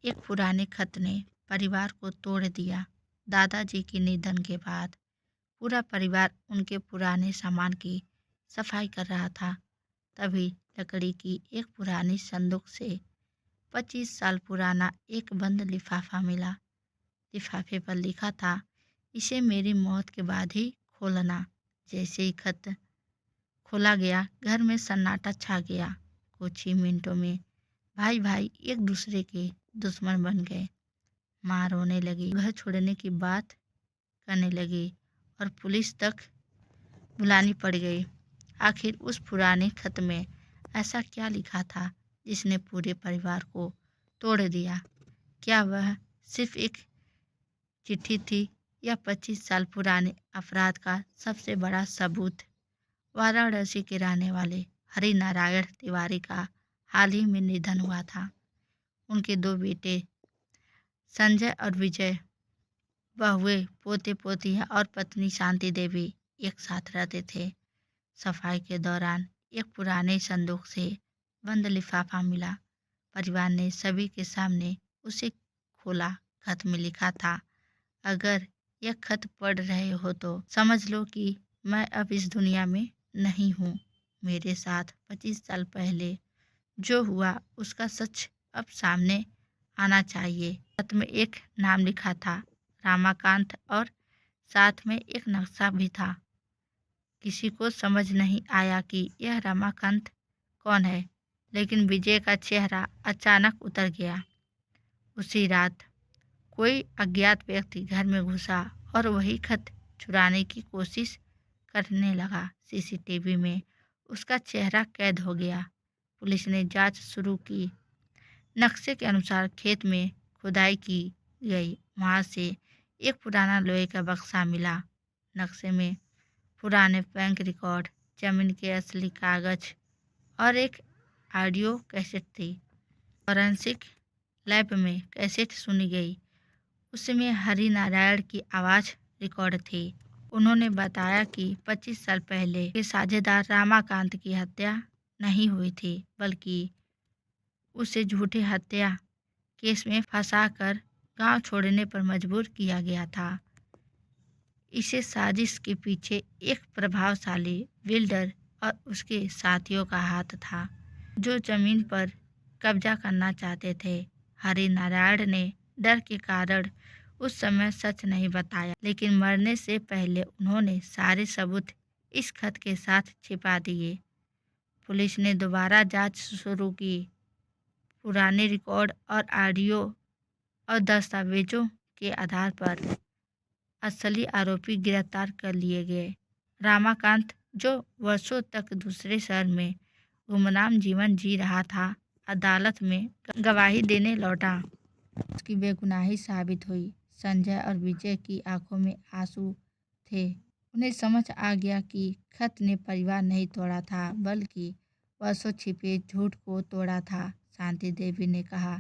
एक पुराने खत ने परिवार को तोड़ दिया। दादाजी के निधन के बाद पूरा परिवार उनके पुराने सामान की सफाई कर रहा था। तभी लकड़ी की एक पुरानी संदूक से 25 साल पुराना एक बंद लिफाफा मिला। लिफाफे पर लिखा था, इसे मेरी मौत के बाद ही खोलना। जैसे ही खत खोला गया, घर में सन्नाटा छा गया। कुछ ही मिनटों में भाई भाई एक दूसरे के दुश्मन बन गए। माँ रोने लगी, घर छोड़ने की बात करने लगी और पुलिस तक बुलानी पड़ गई। आखिर उस पुराने खत में ऐसा क्या लिखा था जिसने पूरे परिवार को तोड़ दिया? क्या वह सिर्फ एक चिट्ठी थी या 25 साल पुराने अपराध का सबसे बड़ा सबूत? वाराणसी के रहने वाले हरि नारायण तिवारी का हाल ही में निधन हुआ था। उनके 2 बेटे संजय और विजय, बहुएं, पोते पोतियां और पत्नी शांति देवी एक साथ रहते थे। सफाई के दौरान एक पुराने संदूक से बंद लिफाफा मिला। परिवार ने सभी के सामने उसे खोला। खत में लिखा था, अगर यह खत पढ़ रहे हो तो समझ लो कि मैं अब इस दुनिया में नहीं हूँ। मेरे साथ 25 साल पहले जो हुआ उसका सच अब सामने आना चाहिए। खत में एक नाम लिखा था, रामाकांत, और साथ में एक नक्शा भी था। किसी को समझ नहीं आया कि यह रमाकांत कौन है, लेकिन विजय का चेहरा अचानक उतर गया। उसी रात कोई अज्ञात व्यक्ति घर में घुसा और वही खत चुराने की कोशिश करने लगा। सीसीटीवी में उसका चेहरा कैद हो गया। पुलिस ने जांच शुरू की। नक्शे के अनुसार खेत में खुदाई की गई। वहां से एक पुराना लोहे का बक्सा मिला। नक्शे में पुराने बैंक रिकॉर्ड, जमीन के असली कागज और एक ऑडियो कैसेट थी। फॉरेंसिक लैब में कैसेट सुनी गई। उसमें हरि नारायण की आवाज़ रिकॉर्ड थी। उन्होंने बताया कि 25 साल पहले के साझेदार रामाकांत की हत्या नहीं हुई थी, बल्कि उसे झूठे हत्या केस में फंसाकर गांव छोड़ने पर मजबूर किया गया था। इसे साजिश के पीछे एक प्रभावशाली बिल्डर और उसके साथियों का हाथ था, जो जमीन पर कब्जा करना चाहते थे। हरि नारायण ने डर के कारण उस समय सच नहीं बताया, लेकिन मरने से पहले उन्होंने सारे सबूत इस खत के साथ छिपा दिए। पुलिस ने दोबारा जांच शुरू की। पुराने रिकॉर्ड और ऑडियो और दस्तावेजों के आधार पर असली आरोपी गिरफ्तार कर लिए गए। रामाकांत, जो वर्षों तक दूसरे शहर में गुमनाम जीवन जी रहा था, अदालत में गवाही देने लौटा। उसकी बेगुनाही साबित हुई। संजय और विजय की आंखों में आंसू थे। उन्हें समझ आ गया कि खत ने परिवार नहीं तोड़ा था, बल्कि वर्षों छिपे झूठ को तोड़ा था। शांति देवी ने कहा,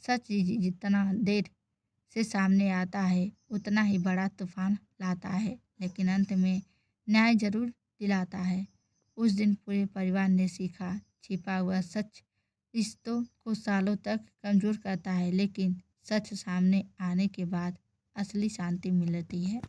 सच जितना देर से सामने आता है उतना ही बड़ा तूफान लाता है, लेकिन अंत में न्याय जरूर दिलाता है। उस दिन पूरे परिवार ने सीखा, छिपा हुआ सच रिश्तों को सालों तक कमजोर करता है, लेकिन सच सामने आने के बाद असली शांति मिलती है।